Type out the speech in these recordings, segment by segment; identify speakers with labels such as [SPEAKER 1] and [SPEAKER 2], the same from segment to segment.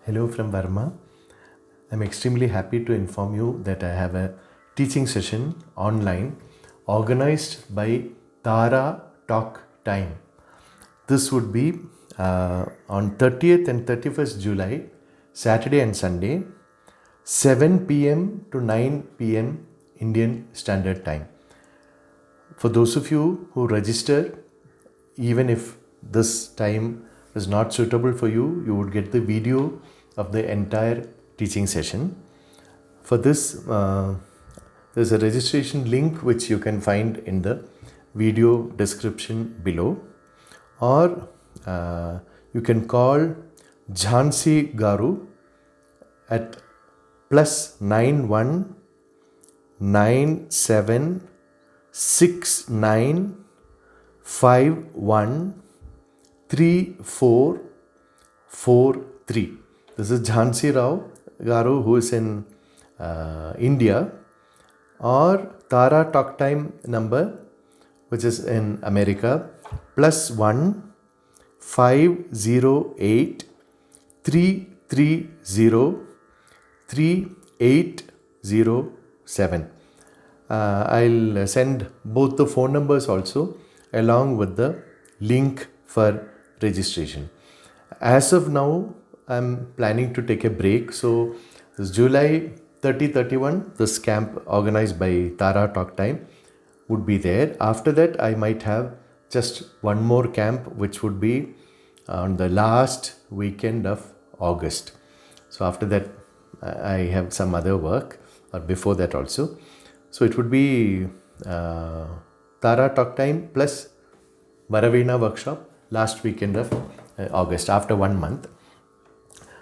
[SPEAKER 1] Hello from Varma. I'm extremely happy to inform you that I have a teaching session online organized by Tara Talk Time. This would be on 30th and 31st July, Saturday and Sunday, 7 p.m. to 9 p.m. Indian Standard Time. For those of you who register, even if this time is not suitable for you, you would get the video of the entire teaching session. For this, there's a registration link which you can find in the video description below, or you can call Jhansi Garu at +91 97 69 51 3443. This is Jhansi Rao Garu, who is in India, or Tara Talk Time number, which is in America, +1 508 330 3807. I'll send both the phone numbers also along with the link for registration. As of now, I'm planning to take a break. So this July 30-31, this camp organized by Tara Talk Time would be there. After that, I might have just one more camp, which would be on the last weekend of August. So after that, I have some other work, or before that also. So it would be Tara Talk Time plus Varavina workshop last weekend of August, after 1 month.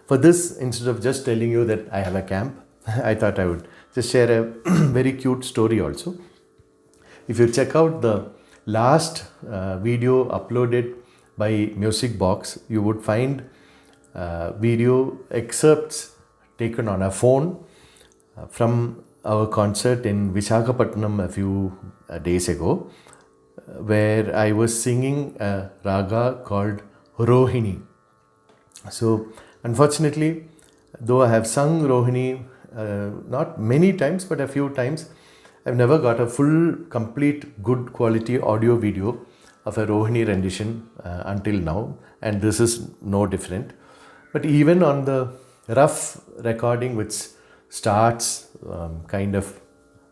[SPEAKER 1] For this, instead of just telling you that I have a camp, I thought I would just share a very cute story also. If you check out the last video uploaded by Music Box, you would find video excerpts taken on a phone from our concert in Visakhapatnam a few days ago, where I was singing a raga called Rohini. So unfortunately, though I have sung Rohini not many times but a few times, I've never got a full, complete, good quality audio video of a Rohini rendition until now, and this is no different. But even on the rough recording, which starts kind of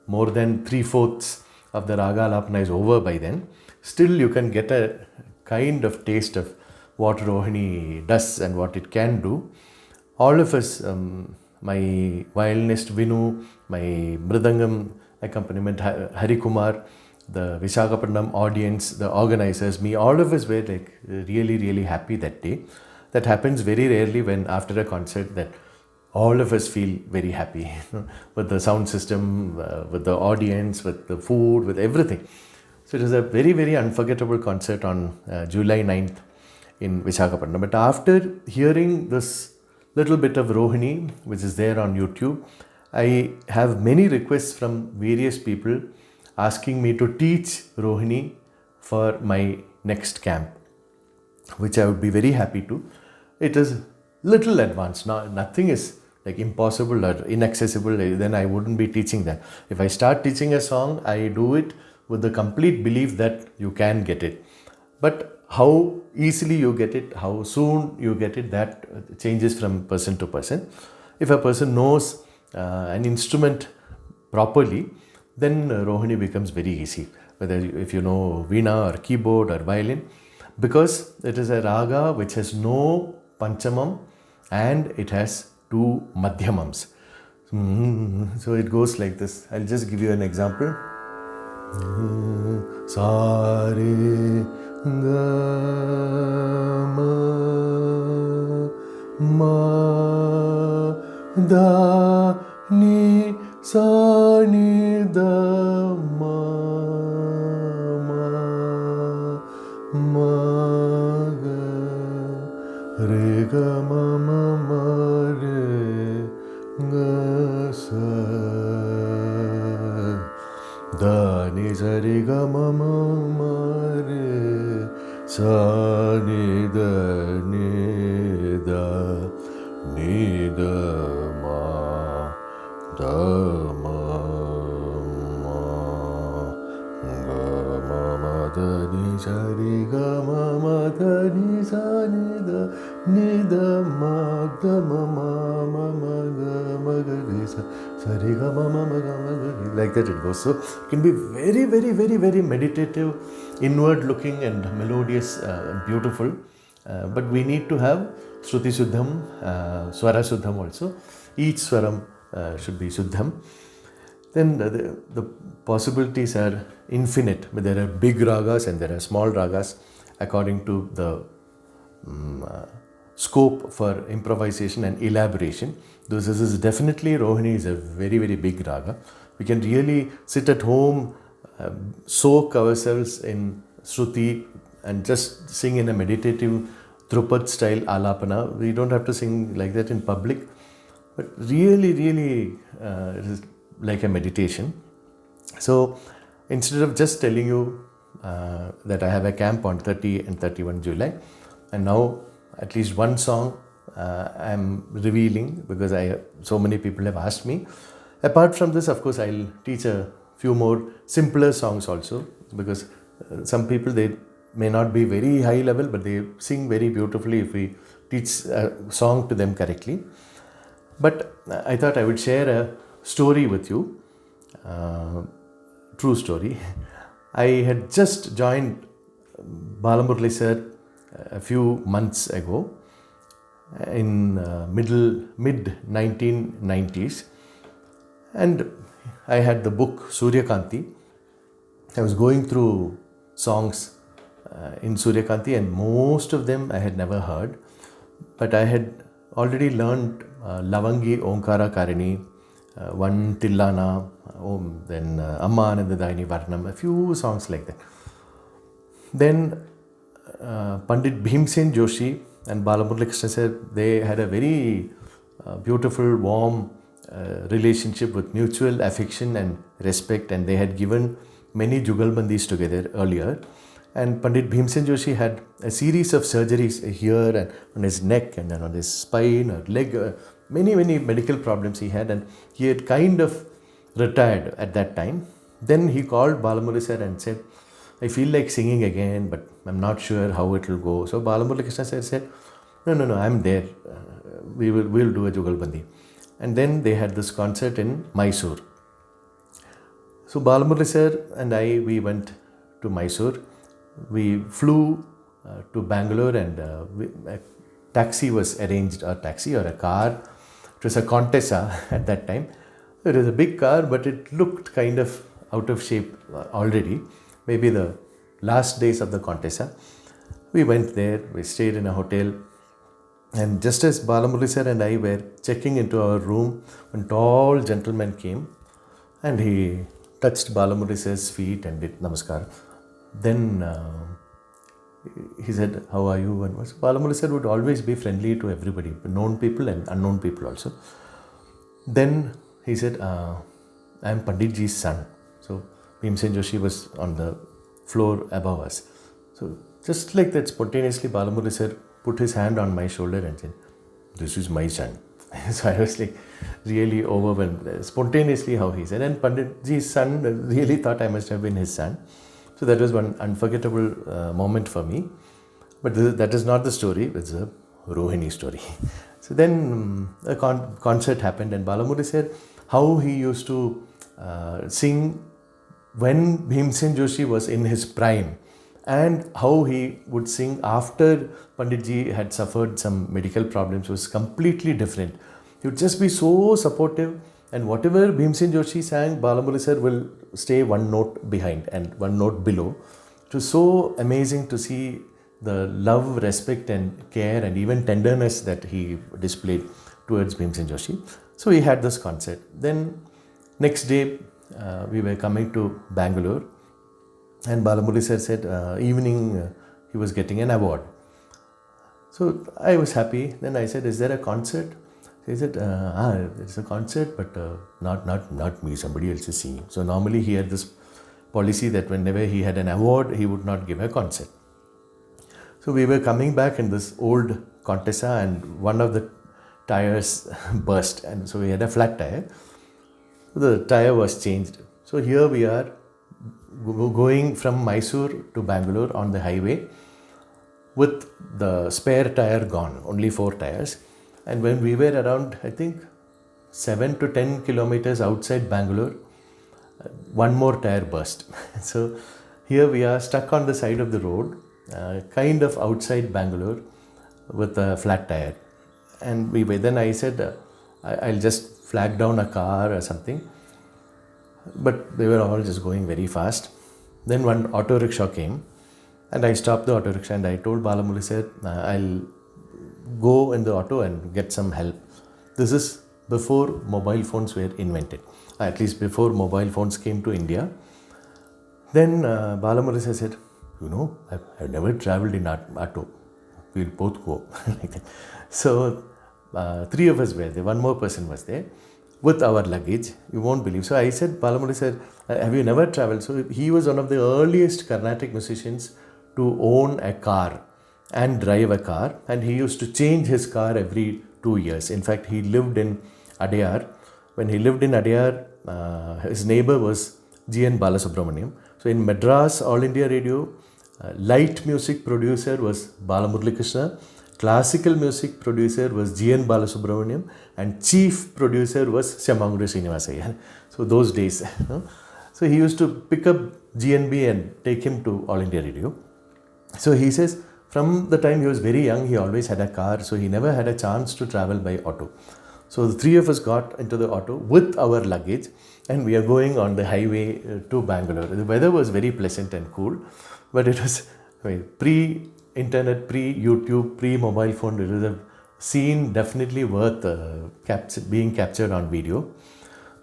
[SPEAKER 1] more than 3/4 of the raga alapana is over by then, still you can get a kind of taste of what Rohini does and what it can do. All of us, my violinist Vinu, my mridangam accompaniment Hari Kumar, the Visakhapatnam audience, the organizers, me, all of us were like really happy that day. That happens very rarely when after a concert that all of us feel very happy with the sound system, with the audience, with the food, with everything. So it was a very unforgettable concert on July 9th in Visakhapatnam. But after hearing this little bit of Rohini, which is there on YouTube, I have many requests from various people asking me to teach Rohini for my next camp, which I would be very happy to. It is little advanced. Nothing is like impossible or inaccessible, then I wouldn't be teaching that. If I start teaching a song, I do it with the complete belief that you can get it. But how easily you get it, how soon you get it, that changes from person to person. If a person knows an instrument properly, then Rohini becomes very easy. Whether if you know veena or keyboard or violin, because it is a raga which has no panchamam and it has 2 madhyamams. So it goes like this. I'll just give you an example. Sa re ga ma ma da ni sa ni da ma ma ga re ga ma ma re ga sa da ni sa re ga ma ma re sa ni da ni da ma da ma ma ga ma ma da ni sa re ga ma ma da ni sa ni da ma ma ma ga ma ga re sa re ga ma ga ma ga re. Like that it goes. So it can be very, very, very, very meditative, inward looking and melodious and beautiful. But we need to have Shruti Suddham, Swara Suddham also. Each Swaram should be Suddham. Then the possibilities are infinite. But there are big ragas and there are small ragas according to the scope for improvisation and elaboration. This is definitely, Rohini is a very, very big raga. We can really sit at home, soak ourselves in Shruti and just sing in a meditative Drupad style alapana. We don't have to sing like that in public, but really, really it is like a meditation. So instead of just telling you that I have a camp on 30 and 31 July, and now at least one song I am revealing because so many people have asked me. Apart from this, of course, I'll teach a few more simpler songs also, because some people, they may not be very high level, but they sing very beautifully if we teach a song to them correctly. But I thought I would share a story with you, true story. I had just joined Balamurali sir a few months ago in mid 1990s, and I had the book Suryakanti. I was going through songs in Suryakanti, and most of them I had never heard, but I had already learned Lavangi Omkara Karini, One Tillana, then Amma Anandadaini Varnam, a few songs like that. Then Pandit Bhimsen Joshi and Balamuralikrishna said they had a very beautiful, warm relationship with mutual affection and respect, and they had given many Jugalbandis together earlier. And Pandit Bhimsen Joshi had a series of surgeries here and on his neck and then on his spine or leg, many medical problems he had, and he had kind of retired at that time. Then he called Balamurali sir and said, I feel like singing again, but I'm not sure how it will go. So Balamuralikrishna sir said, no, I'm there. We'll do a Jugalbandi. And then they had this concert in Mysore. So Balamurali sir and we went to Mysore. We flew to Bangalore, and a taxi was arranged, a taxi or a car. It was a Contessa at that time. It was a big car, but it looked kind of out of shape already. Maybe the last days of the Contessa. We went there, we stayed in a hotel, and just as Balamurali sir and I were checking into our room, a tall gentleman came and he touched Balamurali sir's feet and did namaskar. Then he said, how are you? And Balamurali sir would always be friendly to everybody, known people and unknown people also. Then he said, I am Pandit Ji's son. So Bhimsen Joshi was on the floor above us. So just like that, spontaneously Balamurali sir put his hand on my shoulder and said, this is my son. So I was like really overwhelmed, spontaneously how he said. And Pandit Ji's son really thought I must have been his son. So that was one unforgettable moment for me. But that is not the story, it's a Rohini story. So then a concert happened, and Balamurali said how he used to sing when Bhimsen Joshi was in his prime, and how he would sing after Panditji had suffered some medical problems was completely different. He would just be so supportive, and whatever Bhimsen Joshi sang, Balamurali sir will stay one note behind and one note below. It was so amazing to see the love, respect and care and even tenderness that he displayed towards Bhimsen Joshi. So he had this concert. Then next day we were coming to Bangalore, and Balamurali sir said evening he was getting an award. So I was happy. Then I said, is there a concert? He said, it's a concert, but not me, somebody else is singing. So normally he had this policy that whenever he had an award, he would not give a concert. So we were coming back in this old Contessa, and one of the tires burst, and so we had a flat tire. The tire was changed. So here we are going from Mysore to Bangalore on the highway with the spare tire gone, only 4 tires. And when we were around, I think 7 to 10 kilometers outside Bangalore, one more tire burst. So here we are stuck on the side of the road, kind of outside Bangalore with a flat tire. And then I said, I'll just flag down a car or something. But they were all just going very fast. Then one auto rickshaw came, and I stopped the auto rickshaw and I told Balamurali sir, I'll go in the auto and get some help. This is before mobile phones were invented, at least before mobile phones came to India. Then Balamurali sir said, I've never traveled in auto. We'll both go. Like that. So 3 of us were there, one more person was there with our luggage. You won't believe. So I said, Balamurali sir, have you never traveled? So he was one of the earliest Carnatic musicians to own a car and drive a car, and he used to change his car every 2 years. In fact, he lived in Adyar. When he lived in Adyar, his neighbor was G.N.Balasubramaniam. So in Madras, All India Radio, light music producer was Balamuralikrishna, classical music producer was G.N.Balasubramaniam, and chief producer was Shyamanguru Srinivasayya. So those days. So he used to pick up G.N.B. and take him to All India Radio. So he says, from the time he was very young, he always had a car, so he never had a chance to travel by auto. So the 3 of us got into the auto with our luggage, and we are going on the highway to Bangalore. The weather was very pleasant and cool, but it was pre-internet, pre-YouTube, pre-mobile phone. It was a scene definitely worth being captured on video.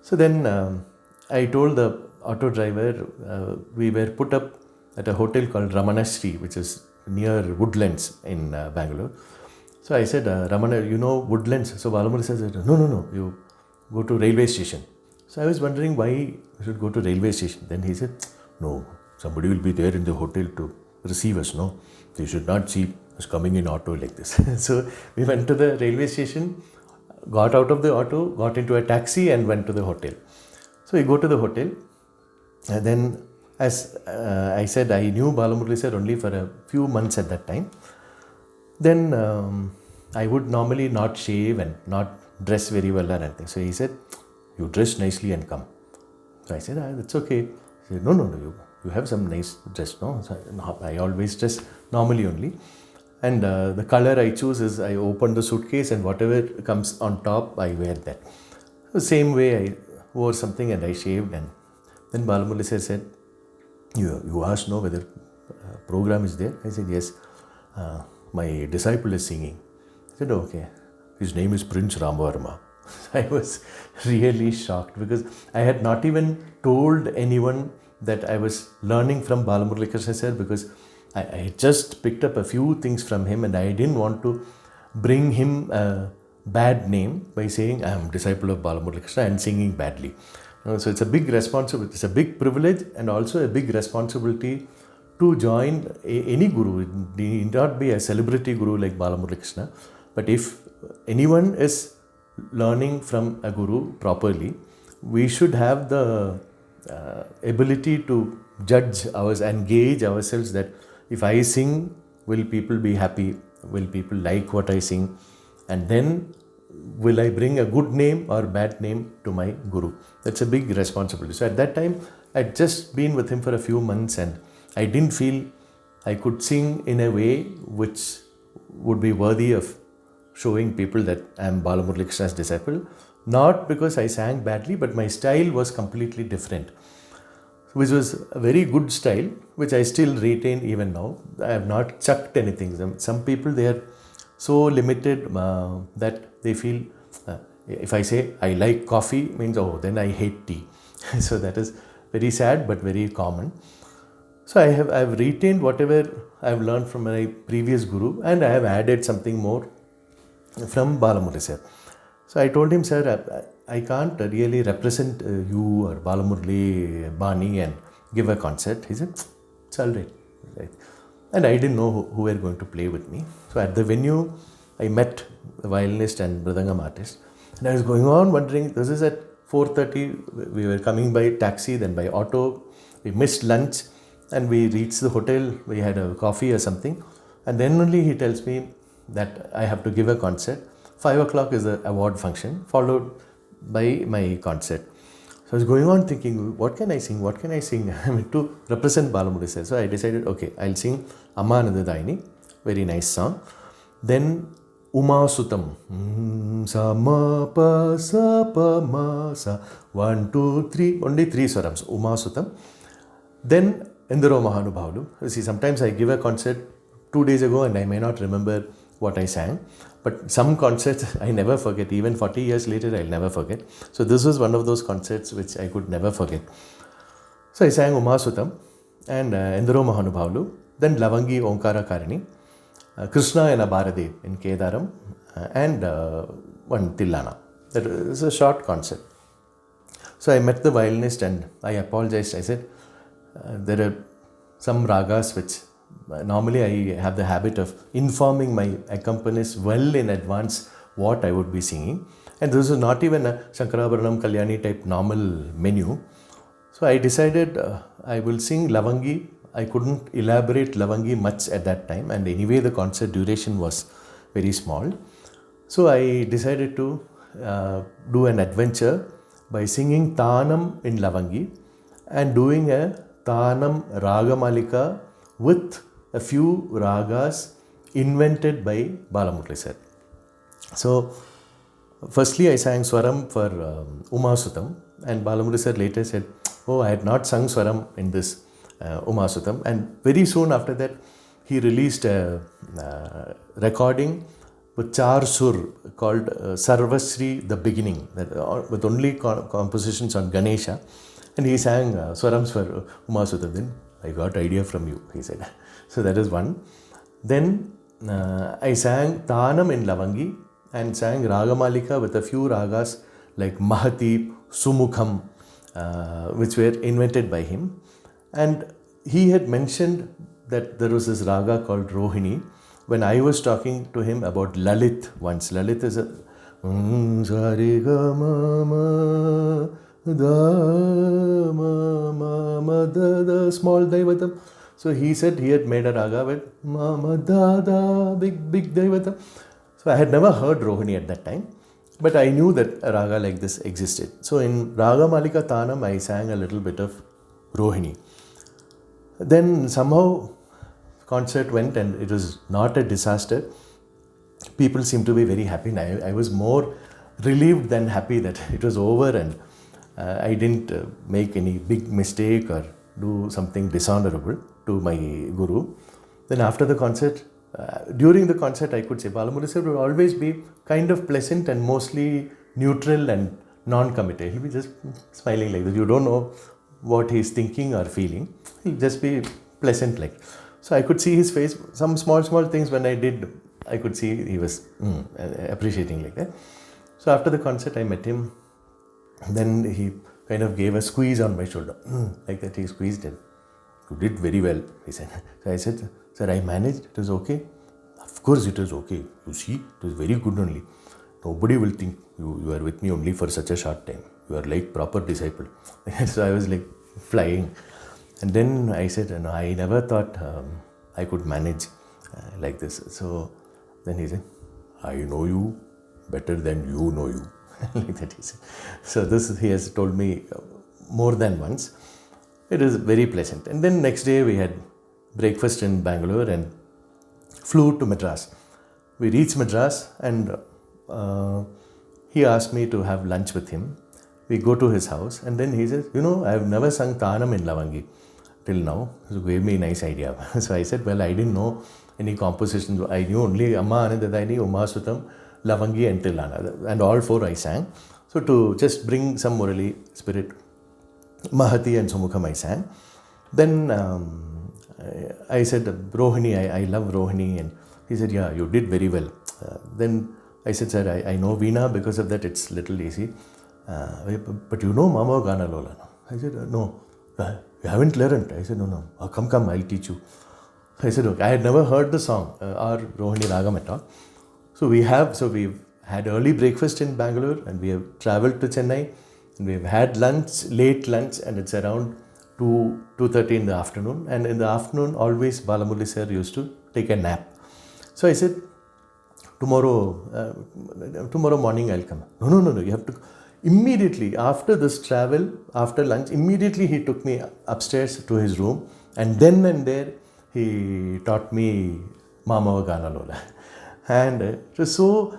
[SPEAKER 1] So then I told the auto driver, we were put up at a hotel called Ramanashri, which is near Woodlands in Bangalore. So I said, Ramana, you know Woodlands? So Balamurali said, no, you go to railway station. So I was wondering why you should go to railway station. Then he said, no, somebody will be there in the hotel to receive us, no? They should not see us coming in auto like this. So we went to the railway station, got out of the auto, got into a taxi and went to the hotel. So we go to the hotel, and then as I said, I knew Balamurali sir only for a few months at that time. Then I would normally not shave and not dress very well or anything. So he said, you dress nicely and come. So I said, that's okay. He said, no, you have some nice dress, no? So I always dress normally only. And the color I choose is I open the suitcase and whatever comes on top, I wear that. The same way I wore something and I shaved. And then Balamurali sir said, you asked no whether program is there? I said, yes. My disciple is singing. I said, okay. His name is Prince Rama Varma. I was really shocked because I had not even told anyone that I was learning from Balamuralikrishna sir, because I had just picked up a few things from him and I didn't want to bring him a bad name by saying I am disciple of Balamuralikrishna and singing badly. So it's a big responsibility, it's a big privilege and also a big responsibility to join any guru. It need not be a celebrity guru like Balamuralikrishna, but if anyone is learning from a guru properly, we should have the ability to judge and gauge ourselves that if I sing, will people be happy? Will people like what I sing? And then will I bring a good name or bad name to my guru? That's a big responsibility. So at that time, I'd just been with him for a few months and I didn't feel I could sing in a way which would be worthy of showing people that I am Balamuralikrishna's disciple. Not because I sang badly, but my style was completely different, which was a very good style, which I still retain even now. I have not chucked anything. Some people, they are so limited that they feel, if I say I like coffee, means, oh, then I hate tea. So that is very sad, but very common. So I have retained whatever I have learned from my previous guru, and I have added something more from Balamurali sir. So I told him, sir, I can't really represent you or Balamurali Bani and give a concert. He said, it's all right. And I didn't know who were going to play with me. So at the venue, I met the violinist and mridangam artist. And I was going on wondering, this is at 4:30, we were coming by taxi, then by auto, we missed lunch, and we reached the hotel, we had a coffee or something, and then only he tells me that I have to give a concert. 5 o'clock is the award function, followed by my concert. So I was going on thinking, what can I sing? I mean, to represent Balamurali sir. So I decided, okay, I'll sing Amma Nandadayini, very nice song. Then Uma Sutam. Sa ma pa sa pa ma sa. 1, 2, 3. Only 3 swarams. Uma Sutam. Then Endaro Mahanubhavulu. See, sometimes I give a concert 2 days ago and I may not remember what I sang. But some concerts I never forget. Even 40 years later, I'll never forget. So this was one of those concerts which I could never forget. So I sang Uma Sutam and Endaro Mahanubhavulu. Then Lavangi Onkara Karini. Krishna and Bharade in Kedaram, and one Tillana. That is a short concert. So I met the violinist and I apologized. I said, there are some ragas which normally I have the habit of informing my accompanists well in advance what I would be singing. And this is not even a Shankarabharanam Kalyani type normal menu. So I decided I will sing Lavangi. I couldn't elaborate Lavangi much at that time, and anyway the concert duration was very small. So I decided to do an adventure by singing Tanam in Lavangi and doing a Tanam Ragamalika with a few ragas invented by Balamurali sir. So firstly I sang Swaram for Uma Sutam, and Balamurali sir later said, oh, I had not sung Swaram in this Uma Sutam, and very soon after that he released a recording with Char Sur called Sarvasri the Beginning, with only compositions on Ganesha, and he sang Swarams for Uma Sutam. Then I got idea from you, he said. So that is one. Then I sang Tanam in Lavangi and sang Ragamalika with a few ragas like Mahati, Sumukham, which were invented by him. And he had mentioned that there was this raga called Rohini when I was talking to him about Lalit once. Lalit is a Sari ga ma ma da ma ma ma da small daivatam. So he said he had made a raga with ma ma da da big daivatam. So I had never heard Rohini at that time, but I knew that a raga like this existed. So in Raga Malika Tanam I sang a little bit of Rohini. Then somehow concert went and it was not a disaster. People seemed to be very happy. And I was more relieved than happy that it was over and I didn't make any big mistake or do something dishonorable to my guru. Then after the concert, during the concert I could say Balamurali sir would always be kind of pleasant and mostly neutral and non-committal. He'll be just smiling like this. You don't know what he's thinking or feeling. He'll just be pleasant like. So I could see his face, some small things when I did, I could see he was appreciating like that. So after the concert I met him, then he kind of gave a squeeze on my shoulder, like that. He squeezed it. You did very well, he said. So I said, sir, I managed, it was okay. Of course it was okay. You see, it was very good only. Nobody will think you are with me only for such a short time. You are like proper disciple. So I was like flying. And then I said, no, I never thought I could manage like this. So then he said, I know you better than you know you. Like that he said. So this he has told me more than once. It is very pleasant. And then next day we had breakfast in Bangalore and flew to Madras. We reached Madras and he asked me to have lunch with him. We go to his house and then he says, I have never sung Tanam in Lavangi till now. So gave me a nice idea. So I said, well, I didn't know any compositions. I knew only Amma Anandadayini, Uma Sutam, Lavangi and Tillana. And all four I sang. So to just bring some Murali spirit, Mahati and Sumukham I sang. Then I said, Rohini, I love Rohini. And he said, yeah, you did very well. Then I said, sir, I know Veena, because of that it's little easy. But you know Mama Gana Lola? I said, no. You haven't learned? I said, no. Oh, come, I'll teach you. I said, okay. I had never heard the song or Rohini Ragam at all. So we've had early breakfast in Bangalore, and we have traveled to Chennai, and we've had lunch, late lunch, and it's around 2:30 in the afternoon. And in the afternoon, always Balamurali sir used to take a nap. So I said, tomorrow morning I'll come. No, you have to. Immediately after this travel, after lunch, immediately he took me upstairs to his room, and then and there he taught me Mama Gana Lola. And it was so,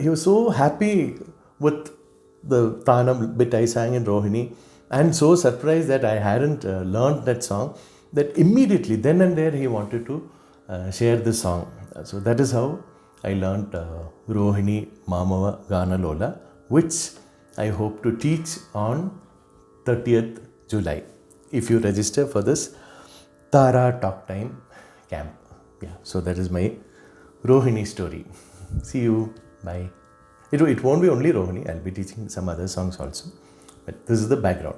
[SPEAKER 1] he was so happy with the Tanam bit I sang in Rohini, and so surprised that I hadn't learned that song, that immediately, then and there, he wanted to share the song. So that is how I learned Rohini Mamava Gana Lola, which I hope to teach on 30th July if you register for this Tara Talk Time camp. Yeah, so that is my Rohini story. See you. Bye. It won't be only Rohini. I'll be teaching some other songs also. But this is the background.